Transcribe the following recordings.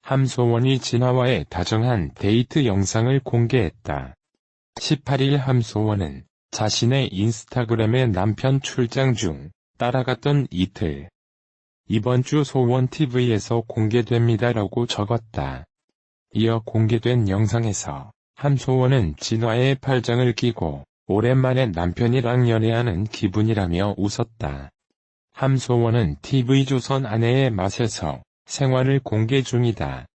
함소원이 진화와의 다정한 데이트 영상을 공개했다. 18일 함소원은 자신의 인스타그램에 남편 출장 중 따라갔던 이틀. 이번 주 소원TV에서 공개됩니다라고 적었다. 이어 공개된 영상에서 함소원은 진화의 팔짱을 끼고 오랜만에 남편이랑 연애하는 기분이라며 웃었다. 함소원은 TV조선 아내의 맛에서 생활을 공개 중이다.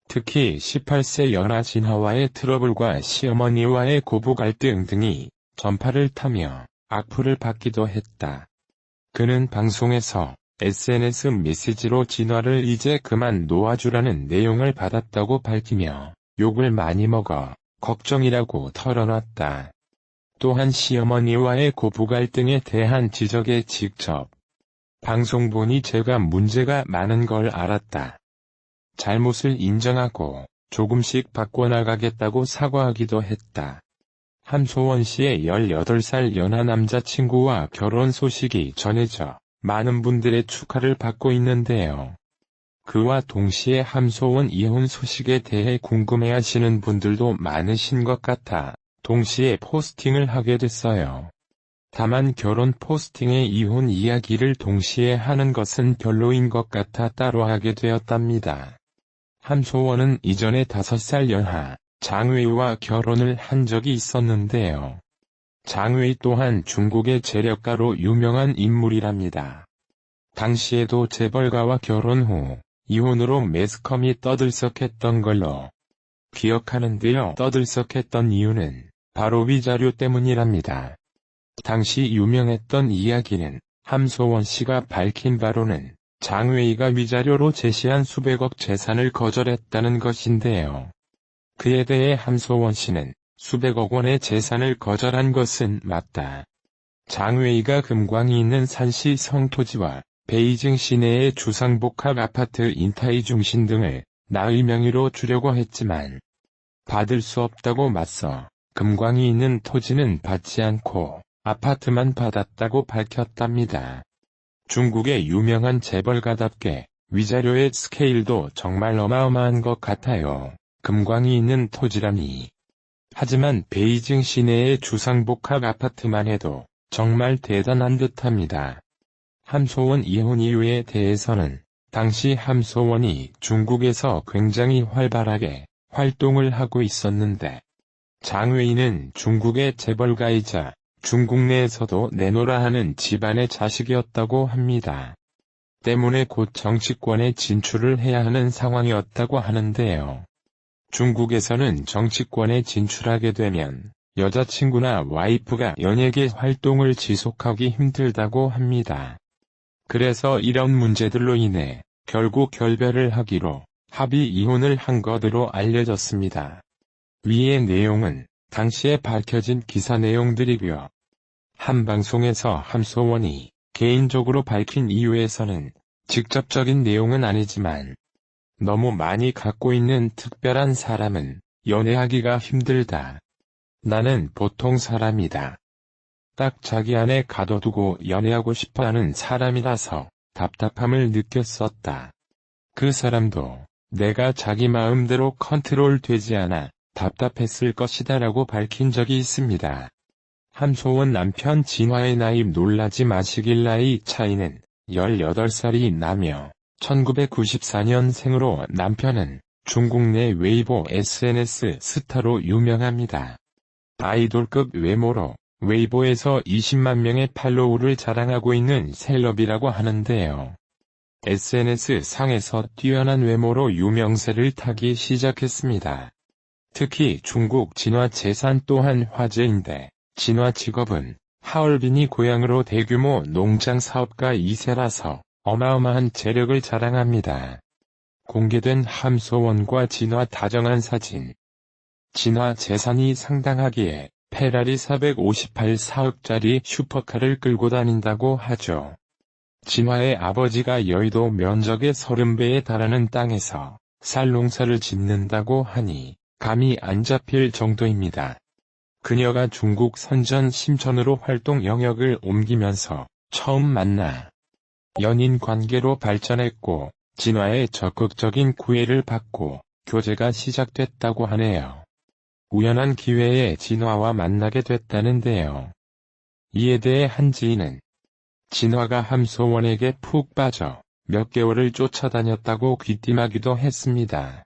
특히 18세 연하 진화와의 트러블과 시어머니와의 고부 갈등 등이 전파를 타며 악플을 받기도 했다. 그는 방송에서 SNS 메시지로 진화를 이제 그만 놓아주라는 내용을 받았다고 밝히며 욕을 많이 먹어 걱정이라고 털어놨다. 또한 시어머니와의 고부 갈등에 대한 지적에 직접 방송 보니 제가 문제가 많은 걸 알았다. 잘못을 인정하고 조금씩 바꿔나가겠다고 사과하기도 했다. 함소원 씨의 18살 연하 남자친구와 결혼 소식이 전해져 많은 분들의 축하를 받고 있는데요. 그와 동시에 함소원 이혼 소식에 대해 궁금해하시는 분들도 많으신 것 같아 동시에 포스팅을 하게 됐어요. 다만 결혼 포스팅에 이혼 이야기를 동시에 하는 것은 별로인 것 같아 따로 하게 되었답니다. 함소원은 이전에 5살 연하 장웨이와 결혼을 한 적이 있었는데요. 장웨이 또한 중국의 재력가로 유명한 인물이랍니다. 당시에도 재벌가와 결혼 후 이혼으로 매스컴이 떠들썩했던 걸로 기억하는데요. 떠들썩했던 이유는 바로 위자료 때문이랍니다. 당시 유명했던 이야기는 함소원 씨가 밝힌 바로는 장웨이가 위자료로 제시한 수백억 재산을 거절했다는 것인데요. 그에 대해 함소원 씨는 수백억 원의 재산을 거절한 것은 맞다. 장웨이가 금광이 있는 산시 성토지와 베이징 시내의 주상복합 아파트 인타이 중심 등을 나의 명의로 주려고 했지만 받을 수 없다고 맞서 금광이 있는 토지는 받지 않고 아파트만 받았다고 밝혔답니다. 중국의 유명한 재벌가답게 위자료의 스케일도 정말 어마어마한 것 같아요. 금광이 있는 토지라니. 하지만 베이징 시내의 주상복합 아파트만 해도 정말 대단한 듯합니다. 함소원 이혼 이유에 대해서는 당시 함소원이 중국에서 굉장히 활발하게 활동을 하고 있었는데 장웨이는 중국의 재벌가이자 중국 내에서도 내노라 하는 집안의 자식이었다고 합니다. 때문에 곧 정치권에 진출을 해야 하는 상황이었다고 하는데요. 중국에서는 정치권에 진출하게 되면 여자친구나 와이프가 연예계 활동을 지속하기 힘들다고 합니다. 그래서 이런 문제들로 인해 결국 결별을 하기로 합의 이혼을 한 것으로 알려졌습니다. 위의 내용은 당시에 밝혀진 기사 내용들이고요. 한 방송에서 함소원이 개인적으로 밝힌 이유에서는 직접적인 내용은 아니지만 너무 많이 갖고 있는 특별한 사람은 연애하기가 힘들다. 나는 보통 사람이다. 딱 자기 안에 가둬두고 연애하고 싶어하는 사람이라서 답답함을 느꼈었다. 그 사람도 내가 자기 마음대로 컨트롤되지 않아 답답했을 것이다라고 밝힌 적이 있습니다. 함소원 남편 진화의 나이 놀라지 마시길 나이 차이는 18살이 나며 1994년생으로 남편은 중국 내 웨이보 SNS 스타로 유명합니다. 아이돌급 외모로 웨이보에서 20만 명의 팔로우를 자랑하고 있는 셀럽이라고 하는데요. SNS 상에서 뛰어난 외모로 유명세를 타기 시작했습니다. 특히 중국 진화 재산 또한 화제인데 진화 직업은 하얼빈이 고향으로 대규모 농장 사업가 2세라서 어마어마한 재력을 자랑합니다. 공개된 함소원과 진화 다정한 사진. 진화 재산이 상당하기에 페라리 458억짜리 슈퍼카를 끌고 다닌다고 하죠. 진화의 아버지가 여의도 면적의 30배에 달하는 땅에서 쌀 농사를 짓는다고 하니 감이 안 잡힐 정도입니다. 그녀가 중국 선전 심천으로 활동 영역을 옮기면서 처음 만나 연인 관계로 발전했고 진화의 적극적인 구애를 받고 교제가 시작됐다고 하네요. 우연한 기회에 진화와 만나게 됐다는데요. 이에 대해 한지인은 진화가 함소원에게 푹 빠져 몇 개월을 쫓아다녔다고 귀띔하기도 했습니다.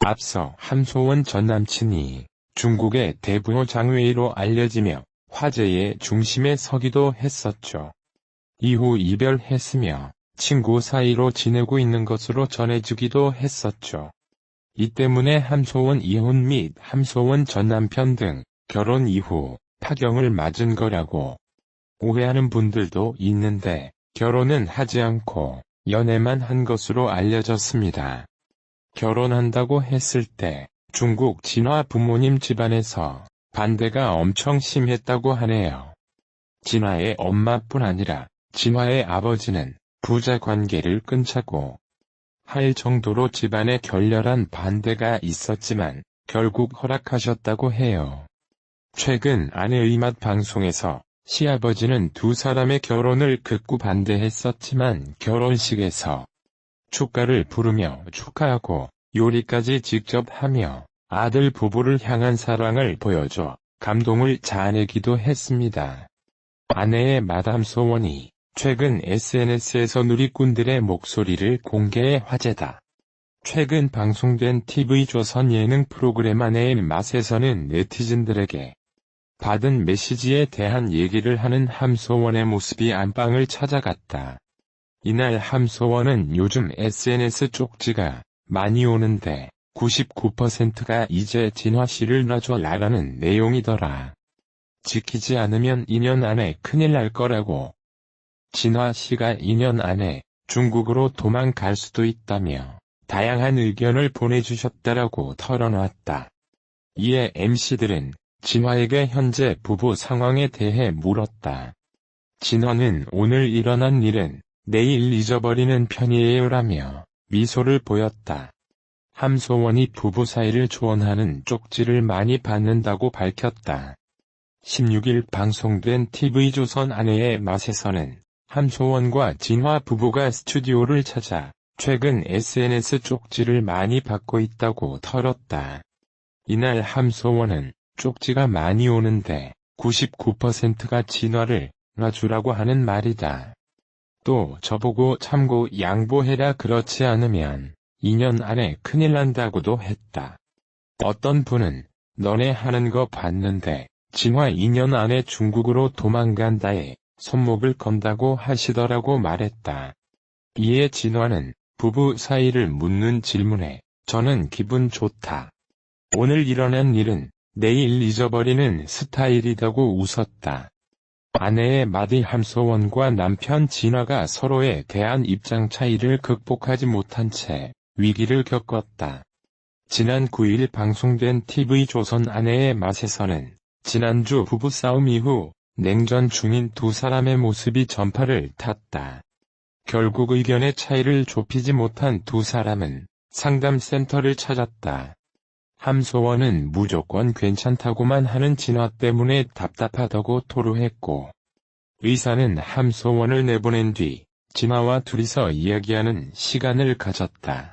앞서 함소원 전 남친이 중국의 대부호 장웨이로 알려지며 화제의 중심에 서기도 했었죠. 이후 이별했으며 친구 사이로 지내고 있는 것으로 전해지기도 했었죠. 이 때문에 함소원 이혼 및 함소원 전 남편 등 결혼 이후 파경을 맞은 거라고 오해하는 분들도 있는데 결혼은 하지 않고 연애만 한 것으로 알려졌습니다. 결혼한다고 했을 때 중국 진화 부모님 집안에서 반대가 엄청 심했다고 하네요. 진화의 엄마뿐 아니라 진화의 아버지는 부자 관계를 끊자고 할 정도로 집안에 결렬한 반대가 있었지만 결국 허락하셨다고 해요. 최근 아내의 맛 방송에서 시아버지는 두 사람의 결혼을 극구 반대했었지만 결혼식에서 축가를 부르며 축하하고 요리까지 직접 하며 아들 부부를 향한 사랑을 보여줘 감동을 자아내기도 했습니다. 아내의 마담 소원이 최근 SNS에서 누리꾼들의 목소리를 공개해 화제다. 최근 방송된 TV조선 예능 프로그램 아내의 맛에서는 네티즌들에게 받은 메시지에 대한 얘기를 하는 함소원의 모습이 안방을 찾아갔다. 이날 함소원은 요즘 SNS 쪽지가 많이 오는데 99%가 이제 진화씨를 놔줘라라는 내용이더라. 지키지 않으면 2년 안에 큰일 날 거라고. 진화씨가 2년 안에 중국으로 도망갈 수도 있다며 다양한 의견을 보내주셨다라고 털어놨다. 이에 MC들은 진화에게 현재 부부 상황에 대해 물었다. 진화는 오늘 일어난 일은 내일 잊어버리는 편이에요라며 미소를 보였다. 함소원이 부부 사이를 조언하는 쪽지를 많이 받는다고 밝혔다. 16일 방송된 TV조선 아내의 맛에서는 함소원과 진화 부부가 스튜디오를 찾아 최근 SNS 쪽지를 많이 받고 있다고 털었다. 이날 함소원은 쪽지가 많이 오는데 99%가 진화를 놔주라고 하는 말이다. 또 저보고 참고 양보해라 그렇지 않으면 2년 안에 큰일 난다고도 했다. 어떤 분은 너네 하는 거 봤는데 진화 2년 안에 중국으로 도망간다에 손목을 건다고 하시더라고 말했다. 이에 진화는 부부 사이를 묻는 질문에 저는 기분 좋다. 오늘 일어난 일은 내일 잊어버리는 스타일이라고 웃었다. 아내의 마디 함소원과 남편 진화가 서로에 대한 입장 차이를 극복하지 못한 채 위기를 겪었다. 지난 9일 방송된 TV조선 아내의 맛에서는 지난주 부부싸움 이후 냉전 중인 두 사람의 모습이 전파를 탔다. 결국 의견의 차이를 좁히지 못한 두 사람은 상담센터를 찾았다. 함소원은 무조건 괜찮다고만 하는 진화 때문에 답답하다고 토로했고, 의사는 함소원을 내보낸 뒤 진화와 둘이서 이야기하는 시간을 가졌다.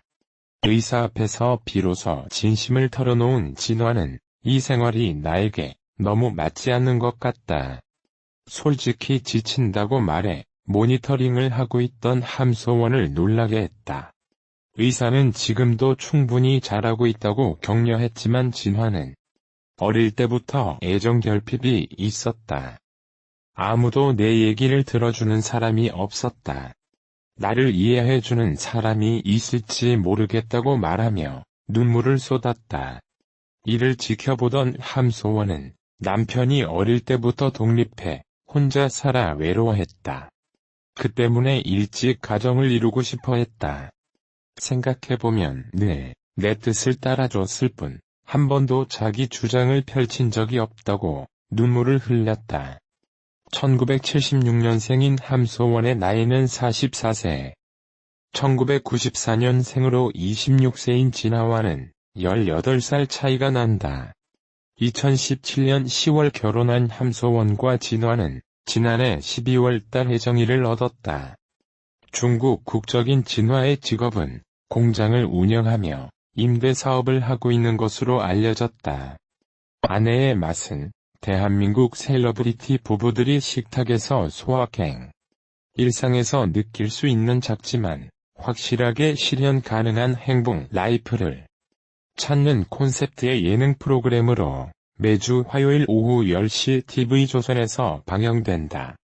의사 앞에서 비로소 진심을 털어놓은 진화는 이 생활이 나에게 너무 맞지 않는 것 같다. 솔직히 지친다고 말해 모니터링을 하고 있던 함소원을 놀라게 했다. 의사는 지금도 충분히 잘하고 있다고 격려했지만 진화는 어릴 때부터 애정 결핍이 있었다. 아무도 내 얘기를 들어주는 사람이 없었다. 나를 이해해주는 사람이 있을지 모르겠다고 말하며 눈물을 쏟았다. 이를 지켜보던 함소원은 남편이 어릴 때부터 독립해 혼자 살아 외로워했다. 그 때문에 일찍 가정을 이루고 싶어 했다. 생각해보면 늘 내 뜻을 따라줬을 뿐 한 번도 자기 주장을 펼친 적이 없다고 눈물을 흘렸다. 1976년생인 함소원의 나이는 44세. 1994년생으로 26세인 진화와는 18살 차이가 난다. 2017년 10월 결혼한 함소원과 진화는 지난해 12월 달 혜정이를 얻었다. 중국 국적인 진화의 직업은 공장을 운영하며 임대 사업을 하고 있는 것으로 알려졌다. 아내의 맛은 대한민국 셀러브리티 부부들이 식탁에서 소확행. 일상에서 느낄 수 있는 작지만 확실하게 실현 가능한 행복 라이프를 찾는 콘셉트의 예능 프로그램으로 매주 화요일 오후 10시 TV조선에서 방영된다.